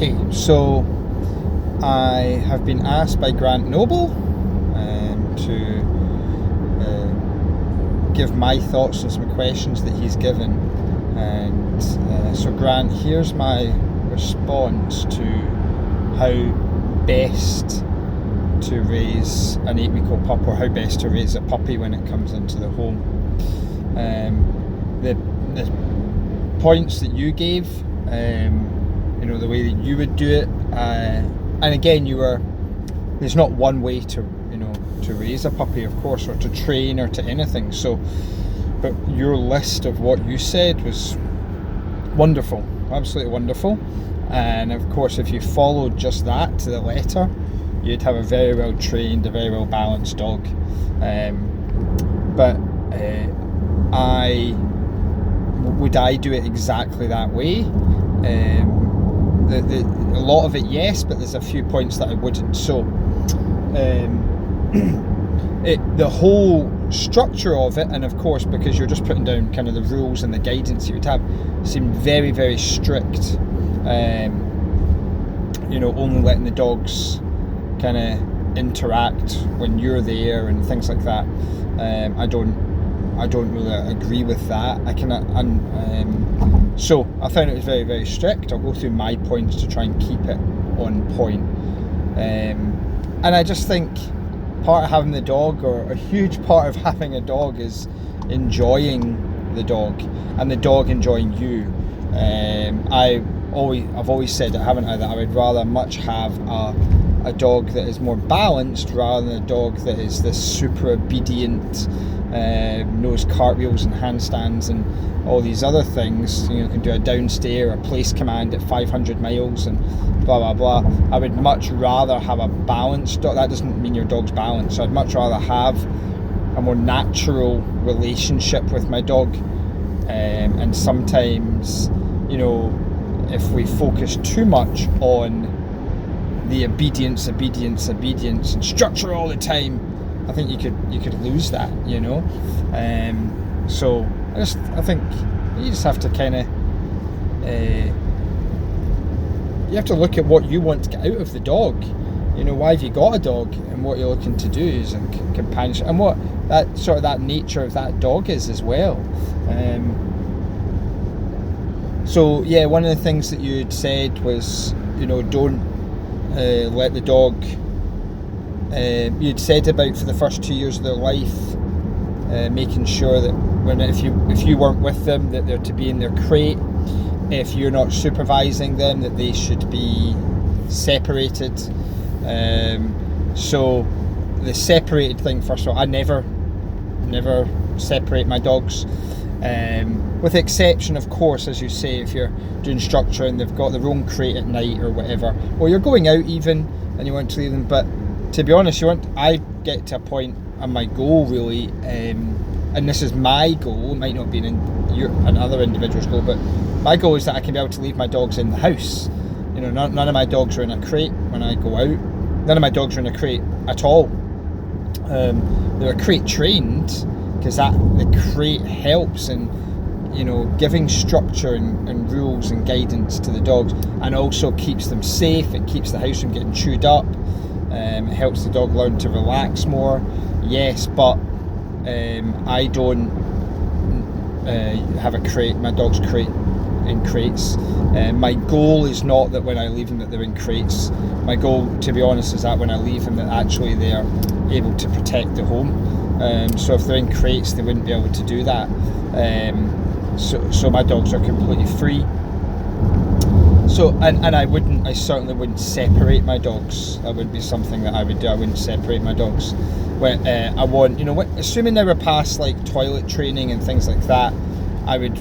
Okay, so I have been asked by Grant Noble to give my thoughts on some questions that he's given, and so Grant, here's my response to how best to raise an 8-week-old pup, or how best to raise a puppy when it comes into the home. The points that you gave, the way that you would do it, and again, there's not one way to raise a puppy, of course, or to train or to anything. So, but your list of what you said was wonderful, absolutely wonderful. And of course, if you followed just that to the letter, you'd have a very well trained, a very well balanced dog. But would I do it exactly that way? A lot of it, yes, but there's a few points that I wouldn't. So the whole structure of it, and of course, because you're just putting down kind of the rules and the guidance you would have, seemed very, very strict. Only letting the dogs kind of interact when you're there and things like that. I don't really agree with that. So I found it was very, very strict. I'll go through my points to try and keep it on point. And I just think part of having the dog, or a huge part of having a dog, is enjoying the dog and the dog enjoying you. I've always said it, haven't I, that I would rather much have a dog that is more balanced rather than a dog that is this super obedient, knows cartwheels and handstands and all these other things, can do a downstare, a place command at 500 miles and blah blah blah. I would much rather have a balanced dog. That doesn't mean your dog's balanced. So I'd much rather have a more natural relationship with my dog. And sometimes, if we focus too much on the obedience and structure all the time, I think you could lose that, So I think you just have to kind of you have to look at what you want to get out of the dog. Why have you got a dog, and what you're looking to do is companionship, and what that nature of that dog is as well. So yeah, one of the things that you had said was, don't let the dog. You'd said about for the first 2 years of their life, making sure that if you weren't with them, that they're to be in their crate. If you're not supervising them, that they should be separated. So the separated thing, first of all, I never separate my dogs. With the exception, of course, as you say, if you're doing structure and they've got their own crate at night or whatever, or you're going out even and you want to leave them. But to be honest, I get to a point, and my goal really, and this is my goal, it might not be another individual's goal, but my goal is that I can be able to leave my dogs in the house. None of my dogs are in a crate when I go out. None of my dogs are in a crate at all. They're crate trained, because the crate helps in giving structure and rules and guidance to the dogs, and also keeps them safe. It keeps the house from getting chewed up. It helps the dog learn to relax more. Yes, but I don't have my dog's crate in crates. My goal is not that when I leave them that they're in crates. My goal, to be honest, is that when I leave them that actually they're able to protect the home. So if they're in crates, they wouldn't be able to do that. So my dogs are completely free. So and I certainly wouldn't separate my dogs. That would be something that I would do. I wouldn't separate my dogs. When I want, assuming they were past like toilet training and things like that, I would,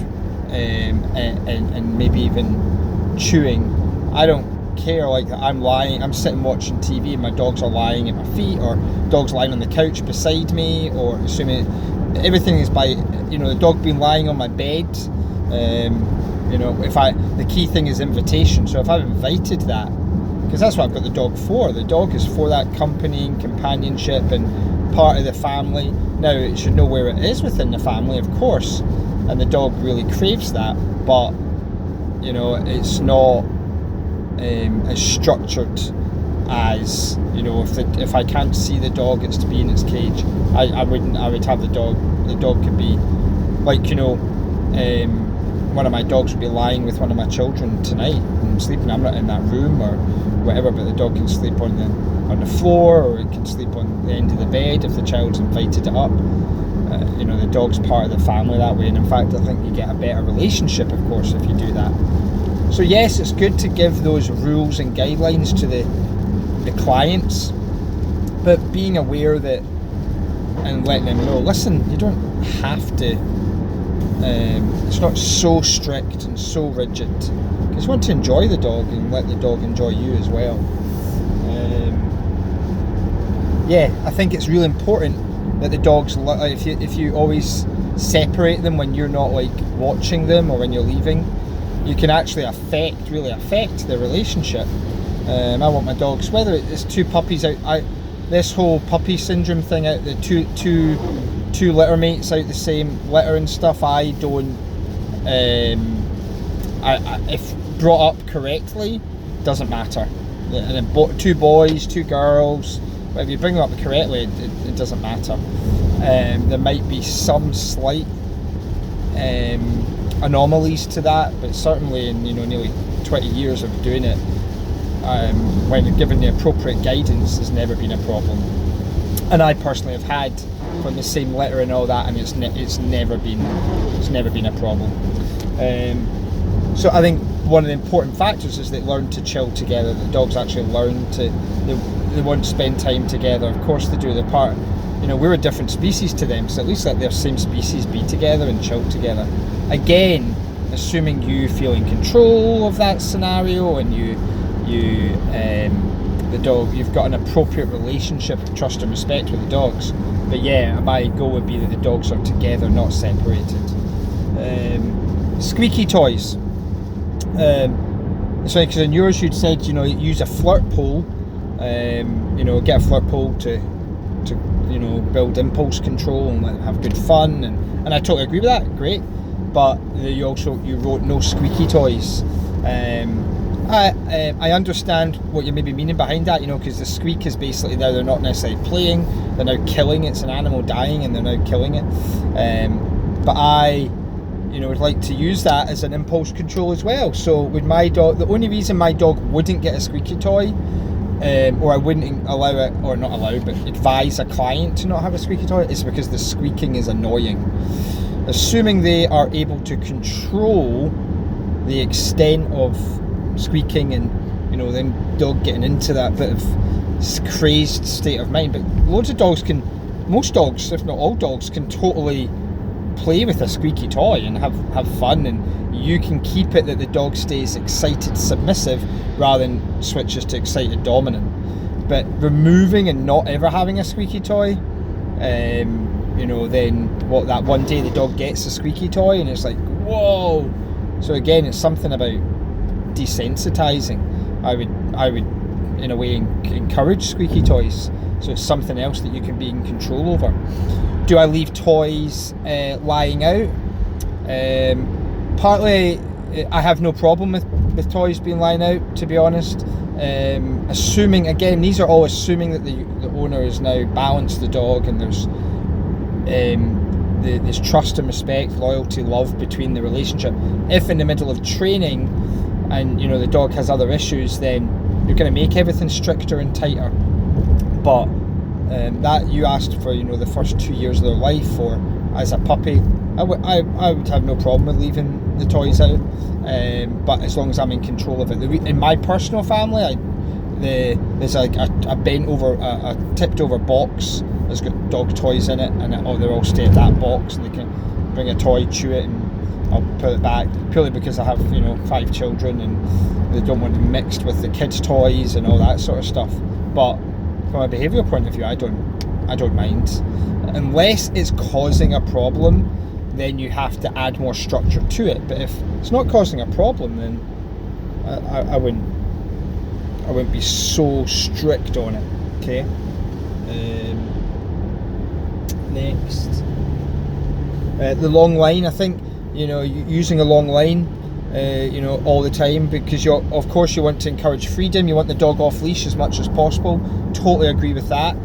and maybe even chewing. I don't care. Like, I'm sitting watching TV and my dogs are lying at my feet, or dogs lying on the couch beside me, or assuming everything is by, the dog being lying on my bed. The key thing is invitation. So if I've invited that, because that's what I've got the dog for. The dog is for that company and companionship and part of the family. Now, it should know where it is within the family, of course, and the dog really craves that, but it's not as structured as, you know, if I can't see the dog, it's to be in its cage. I would have the dog could be like, you know, one of my dogs would be lying with one of my children tonight and sleeping. I'm not in that room or whatever, but the dog can sleep on the floor, or it can sleep on the end of the bed if the child's invited it up. You know, the dog's part of the family that way, and in fact I think you get a better relationship, of course, if you do that. So yes, it's good to give those rules and guidelines to the clients, but being aware that, and letting them know, listen, you don't have to, it's not so strict and so rigid, because you want to enjoy the dog and let the dog enjoy you as well. Yeah, I think it's really important that the dogs, if you always separate them when you're not like watching them or when you're leaving, you can actually really affect the relationship. I want my dogs, whether it's two puppies out, this whole puppy syndrome thing, out the two litter mates out the same litter and stuff, I don't, if brought up correctly, doesn't matter. And then two boys, two girls, whatever, you bring them up correctly, it doesn't matter. There might be some slight anomalies to that, but certainly in, you know, nearly 20 years of doing it, when given the appropriate guidance, there's never been a problem. And I personally have had from the same litter and all that, and it's never been a problem. So I think one of the important factors is they learn to chill together. The dogs actually learn to, they want to spend time together. Of course they do their part. You know, we're a different species to them, so at least let their same species be together and chill together. Again, assuming you feel in control of that scenario, and the dog, you've got an appropriate relationship of trust and respect with the dogs. But yeah, my goal would be that the dogs are together, not separated. Squeaky toys. So because in yours you'd said, you know, use a flirt pole. You know, get a flirt pole to you know, build impulse control and have good fun, and I totally agree with that. Great, but you wrote no squeaky toys. I understand what you're maybe meaning behind that, you know, because the squeak is basically now they're not necessarily playing, they're now killing. It's an animal dying and they're now killing it. But I, you know, would like to use that as an impulse control as well. So with my dog, the only reason my dog wouldn't get a squeaky toy, or I wouldn't allow it, or not allow, but advise a client to not have a squeaky toy, is because the squeaking is annoying. Assuming they are able to control the extent of squeaking, and, you know, then dog getting into that bit of crazed state of mind. But loads of dogs can, most dogs, if not all dogs, can totally play with a squeaky toy and have fun, and you can keep it that the dog stays excited submissive rather than switches to excited dominant. But removing and not ever having a squeaky toy, you know, then what, that one day the dog gets a squeaky toy and it's like, whoa. So again, it's something about desensitizing. I would in a way encourage squeaky toys, so it's something else that you can be in control over. Do I leave toys lying out? Partly I have no problem with toys being lying out, to be honest. Assuming, again, these are all assuming that the owner has now balanced the dog, and there's trust and respect, loyalty, love between the relationship. If in the middle of training and, you know, the dog has other issues, then you're going to make everything stricter and tighter. But that you asked for, you know, the first 2 years of their life, or as a puppy, I would have no problem with leaving the toys out, but as long as I'm in control of it. In my personal family, there's like a bent over, a tipped over box that's got dog toys in it, and they're all stay at that box, and they can bring a toy, chew it, and I'll put it back, purely because I have, you know, 5 children and they don't want it mixed with the kids' toys and all that sort of stuff. But from a behavioural point of view, I don't mind, unless it's causing a problem. Then you have to add more structure to it. But if it's not causing a problem, then I wouldn't be so strict on it. Okay. Next, the long line. I think, you know, using a long line, you know, all the time, because of course you want to encourage freedom. You want the dog off leash as much as possible. Totally agree with that.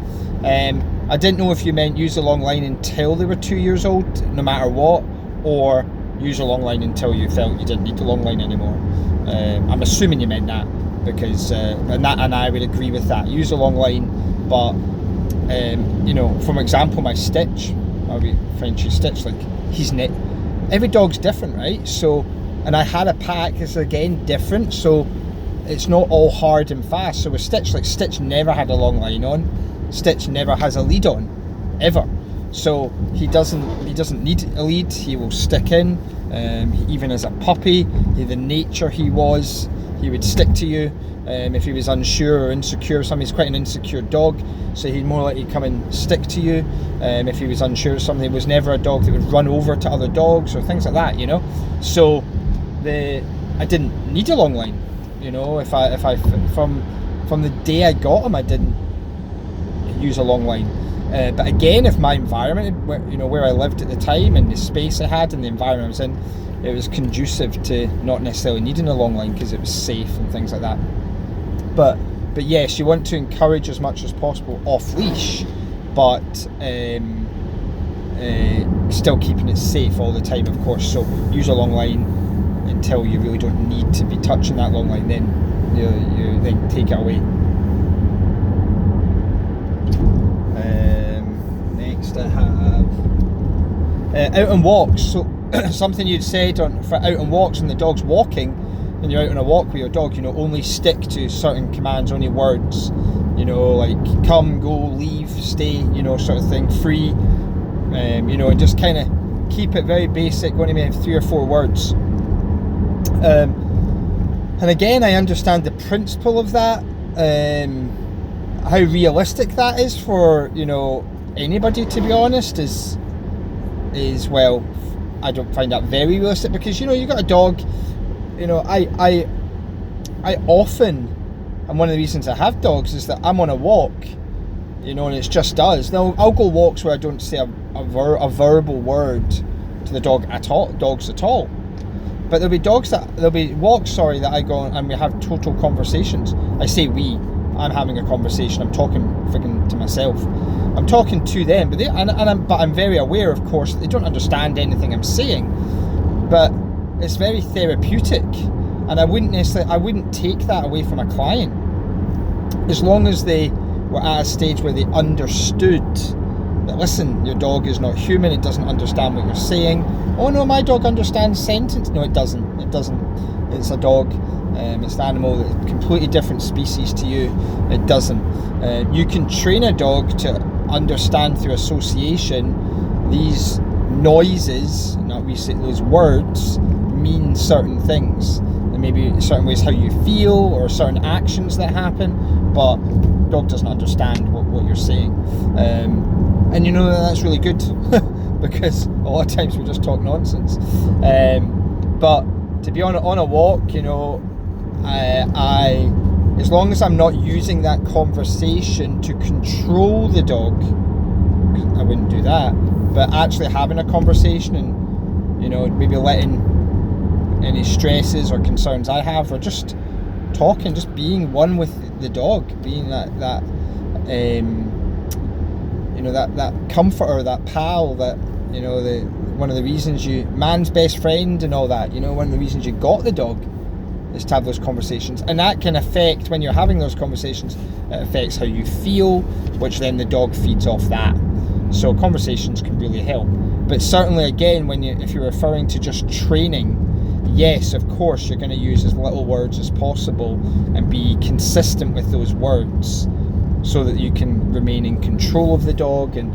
I didn't know if you meant use a long line until they were 2 years old, no matter what, or use a long line until you felt you didn't need the long line anymore. I'm assuming you meant that, because and I would agree with that. Use a long line, but you know, for example, my Stitch, our Frenchie Stitch, like every dog's different, right? So, and I had a pack that's again different, so it's not all hard and fast. So with Stitch, like Stitch never had a long line on. Stitch never has a lead on, ever. So he doesn't need a lead. He will stick in. Even as a puppy, the nature he was, he would stick to you. If he was unsure or insecure of something, he's quite an insecure dog, so he'd more likely come and stick to you. If he was unsure of something, he was never a dog that would run over to other dogs or things like that, you know. So I didn't need a long line, you know. From the day I got him, I didn't use a long line. But again, if my environment, where I lived at the time, and the space I had and the environment I was in, it was conducive to not necessarily needing a long line because it was safe and things like that. But yes, you want to encourage as much as possible off leash, but still keeping it safe all the time, of course. So use a long line until you really don't need to be touching that long line. Then you then take it away. Next I have out on walks. So something you'd said for out on walks, when the dog's walking, and you're out on a walk with your dog, you know, only stick to certain commands, only words, you know, like come, go, leave, stay, you know, sort of thing, free, you know, and just kind of keep it very basic, only maybe 3 or 4 words. And again, I understand the principle of that, how realistic that is for, you know, anybody, to be honest, is well, I don't find that very realistic, because, you know, you got a dog, you know, I often, and one of the reasons I have dogs is that I'm on a walk, you know, and it's just us. Now, I'll go walks where I don't say a verbal word to the dogs at all. But there'll be walks, that I go on and we have total conversations. I say I'm having a conversation. I'm talking freaking to myself. I'm talking to them, but I'm very aware, of course, that they don't understand anything I'm saying. But it's very therapeutic, and I wouldn't take that away from a client, as long as they were at a stage where they understood that, listen, your dog is not human, it doesn't understand what you're saying. Oh no, my dog understands sentence. No, it doesn't. It's a dog. It's an animal that's a completely different species to you. It doesn't. You can train a dog to understand through association these noises, not we say those words, mean certain things. There may be certain ways how you feel or certain actions that happen, but dog doesn't understand what you're saying. And you know that's really good because a lot of times we just talk nonsense. But to be on a walk, you know, I as long as I'm not using that conversation to control the dog, I wouldn't do that, but actually having a conversation and, you know, maybe letting any stresses or concerns I have, or just talking, just being one with the dog, being that you know, that comforter, that pal, that, you know, one of the reasons man's best friend and all that, you know, one of the reasons you got the dog is to have those conversations. And that can affect, when you're having those conversations, it affects how you feel, which then the dog feeds off that. So conversations can really help. But certainly, again, if you're referring to just training, yes, of course, you're going to use as little words as possible and be consistent with those words so that you can remain in control of the dog. And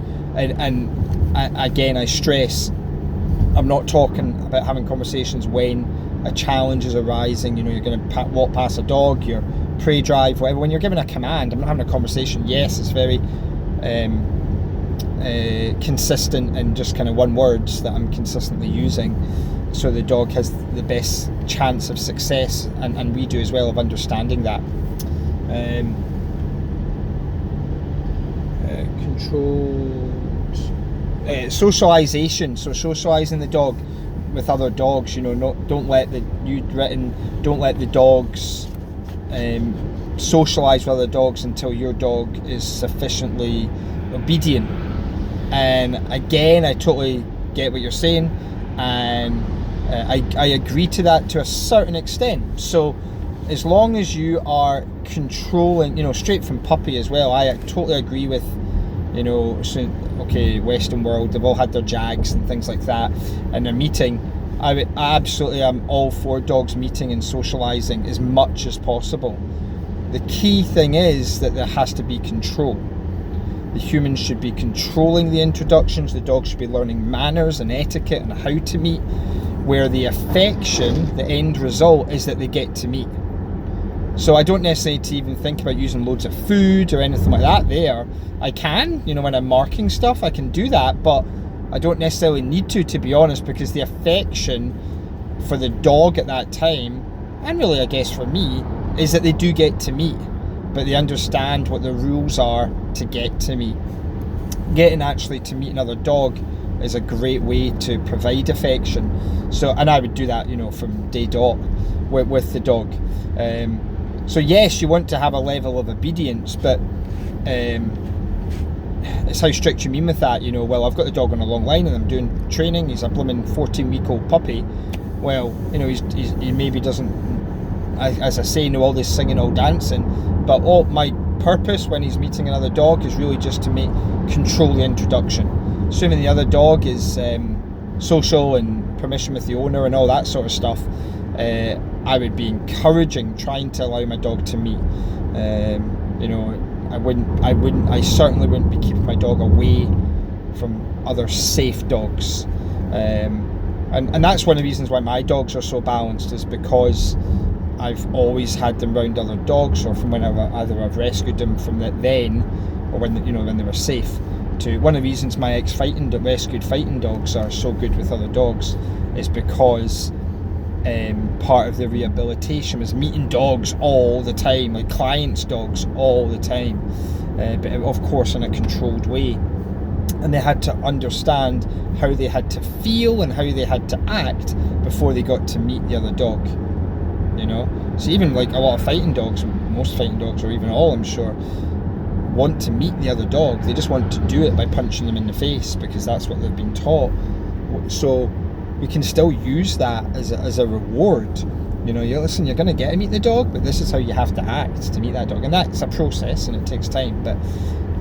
again, I stress, I'm not talking about having conversations when a challenge is arising. You know, you're going to walk past a dog, your prey drive, whatever. When you're given a command, I'm not having a conversation. Yes, it's very consistent and just kind of one words that I'm consistently using, so the dog has the best chance of success, and we do as well, of understanding that. Controlled socialization, so socializing the dog. with other dogs, don't let the dogs socialise with other dogs until your dog is sufficiently obedient. And again, I totally get what you're saying, and I agree to that to a certain extent. So as long as you are controlling, straight from puppy as well, I totally agree with, Western world, they've all had their jags and things like that, and they're meeting. I am all for dogs meeting and socialising as much as possible. The key thing is that there has to be control. The humans should be controlling the introductions, the dog should be learning manners and etiquette and how to meet, where the affection, the end result, is that they get to meet. So I don't necessarily need to even think about using loads of food or anything like that there. I can, when I'm marking stuff, I can do that, but I don't necessarily need to be honest, because the affection for the dog at that time, and really I guess for me, is that they do get to meet, but they understand what the rules are to get to meet. Getting actually to meet another dog is a great way to provide affection. So, and I would do that, from day dot with the dog. So yes, you want to have a level of obedience, but it's how strict you mean with that. Well, I've got the dog on a long line and I'm doing training. He's a blooming 14-week-old puppy. Well, he maybe doesn't, as I say, know all this singing, all dancing. But my purpose when he's meeting another dog is really just to control the introduction. Assuming the other dog is social and permission with the owner and all that sort of stuff, I would be trying to allow my dog to meet. I certainly wouldn't be keeping my dog away from other safe dogs. And that's one of the reasons why my dogs are so balanced, is because I've always had them around other dogs, or from whenever either I've rescued them from then, or when they were safe. To one of the reasons my rescued fighting dogs are so good with other dogs is because part of the rehabilitation was meeting dogs all the time, like clients' dogs all the time, but of course in a controlled way. And they had to understand how they had to feel and how they had to act before they got to meet the other dog. So even like a lot of fighting dogs, most fighting dogs, or even all, I'm sure, want to meet the other dog. They just want to do it by punching them in the face because that's what they've been taught. So we can still use that as a reward. Listen, you're going to get to meet the dog, but this is how you have to act to meet that dog. And that's a process and it takes time, but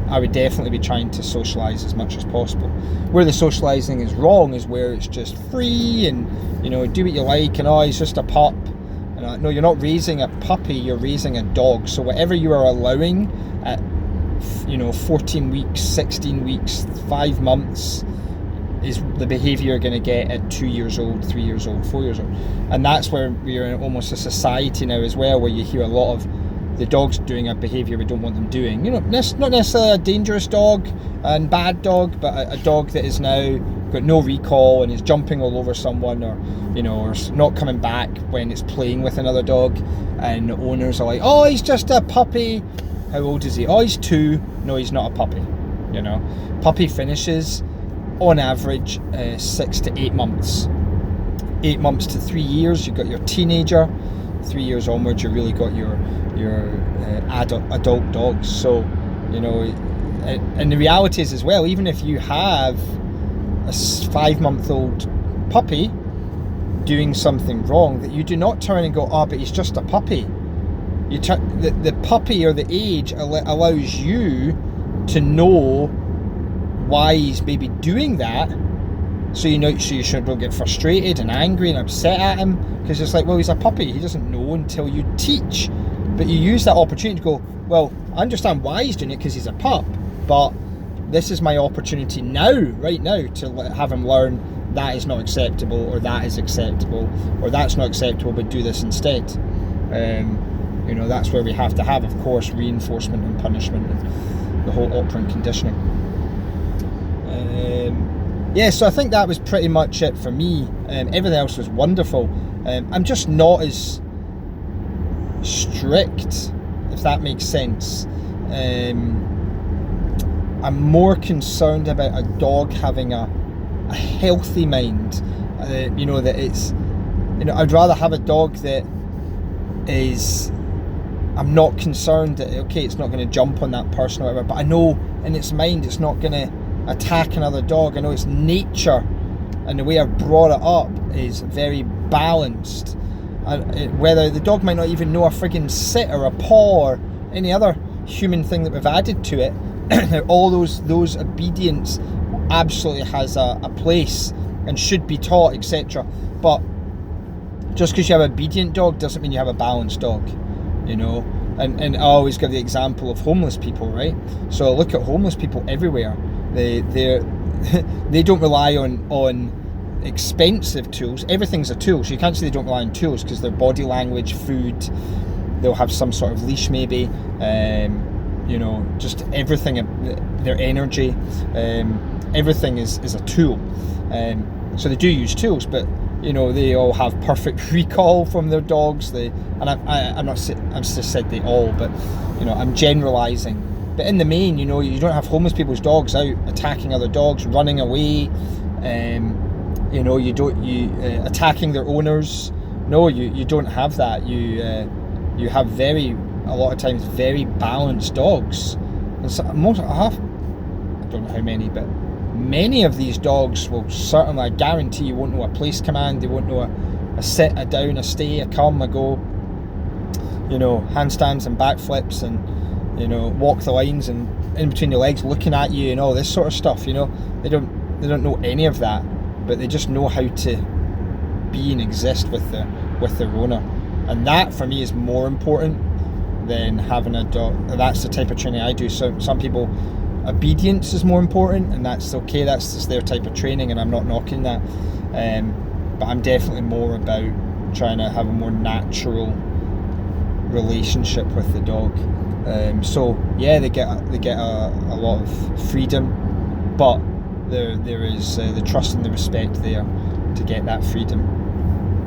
I would definitely be trying to socialise as much as possible. Where the socialising is wrong is where it's just free and, do what you like, and he's just a pup. No, you're not raising a puppy, you're raising a dog. So whatever you are allowing at 14 weeks, 16 weeks, 5 months is the behaviour you're going to get at 2 years old, 3 years old, 4 years old. And that's where we're in almost a society now as well, where you hear a lot of the dogs doing a behaviour we don't want them doing. Not necessarily a dangerous dog and bad dog, but a dog that is now got no recall and is jumping all over someone, or or not coming back when it's playing with another dog, and the owners are like, oh, he's just a puppy. How old is he? Oh, he's 2. No, he's not a puppy. Puppy finishes on average 6 to 8 months. 8 months to 3 years, you've got your teenager. 3 years onwards, you really got your adult dogs. So and the reality is as well, even if you have a 5-month-old puppy doing something wrong, that you do not turn and go, oh, but he's just a puppy. The puppy or the age allows you to know why he's maybe doing that, so you shouldn't get frustrated and angry and upset at him, because it's like, well, he's a puppy, he doesn't know until you teach. But you use that opportunity to go, well, I understand why he's doing it because he's a pup, but this is my opportunity right now to have him learn that is not acceptable, or that is acceptable, or that's not acceptable, but do this instead. That's where we have to have, of course, reinforcement and punishment and the whole operant conditioning. So I think that was pretty much it for me. Everything else was wonderful. I'm just not as strict, if that makes sense. I'm more concerned about a dog having a healthy mind, you know, that it's, you know, I'd rather have a dog that is, I'm not concerned that, okay, it's not going to jump on that person or whatever, but I know in its mind it's not going to attack another dog. I know its nature and the way I've brought it up is very balanced. Whether the dog might not even know a friggin' sit or a paw or any other human thing that we've added to it, all those obedience absolutely has a place and should be taught, etc. But just because you have an obedient dog doesn't mean you have a balanced dog, you know. And I always give the example of homeless people, right? So look at homeless people everywhere. They don't rely on expensive tools. Everything's a tool, so you can't say they don't rely on tools, because their body language, food, they'll have some sort of leash maybe, you know, just everything, their energy, everything is a tool. So they do use tools, but you know, they all have perfect recall from their dogs. I'm just said they all, but you know, I'm generalizing. But in the main, you know, you don't have homeless people's dogs out attacking other dogs, running away. You know, you attacking their owners. No, you don't have that. You have a lot of times very balanced dogs. And so, I don't know how many, but many of these dogs will certainly, I guarantee, you won't know a place command, they won't know a sit, a down, a stay, a come, a go, you know, handstands and backflips, and you know, walk the lines and in between your legs looking at you and all this sort of stuff. You know, they don't know any of that, but they just know how to be and exist with their owner, and that for me is more important than having a dog. That's the type of training I do. So some people, obedience is more important, and that's okay, that's just their type of training, and I'm not knocking that, but I'm definitely more about trying to have a more natural relationship with the dog. So yeah, they get a lot of freedom, but there is the trust and the respect there to get that freedom.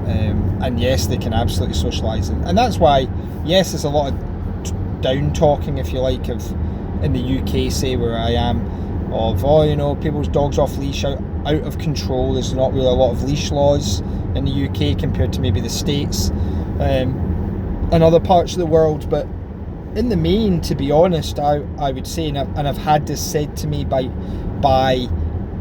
And yes, they can absolutely socialise, and that's why, yes, there's a lot of down talking, if you like, of in the UK, say where I am, of, oh, you know, people's dogs off leash, out of control. There's not really a lot of leash laws in the UK compared to maybe the States and other parts of the world. But in the main, to be honest, I would say, and I've had this said to me by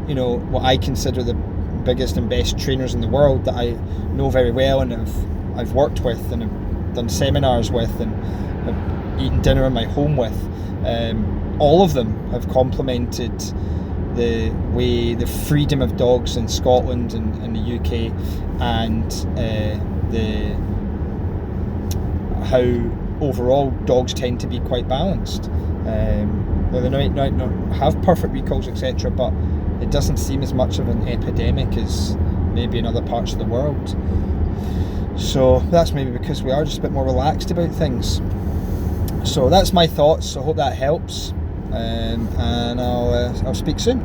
you know, what I consider the biggest and best trainers in the world that I know very well and I've worked with and have done seminars with and have eaten dinner in my home with. All of them have complimented the freedom of dogs in Scotland and the UK, and how overall dogs tend to be quite balanced. They might not have perfect recalls, etc., but it doesn't seem as much of an epidemic as maybe in other parts of the world. So that's maybe because we are just a bit more relaxed about things. So that's my thoughts. I hope that helps, and I'll speak soon.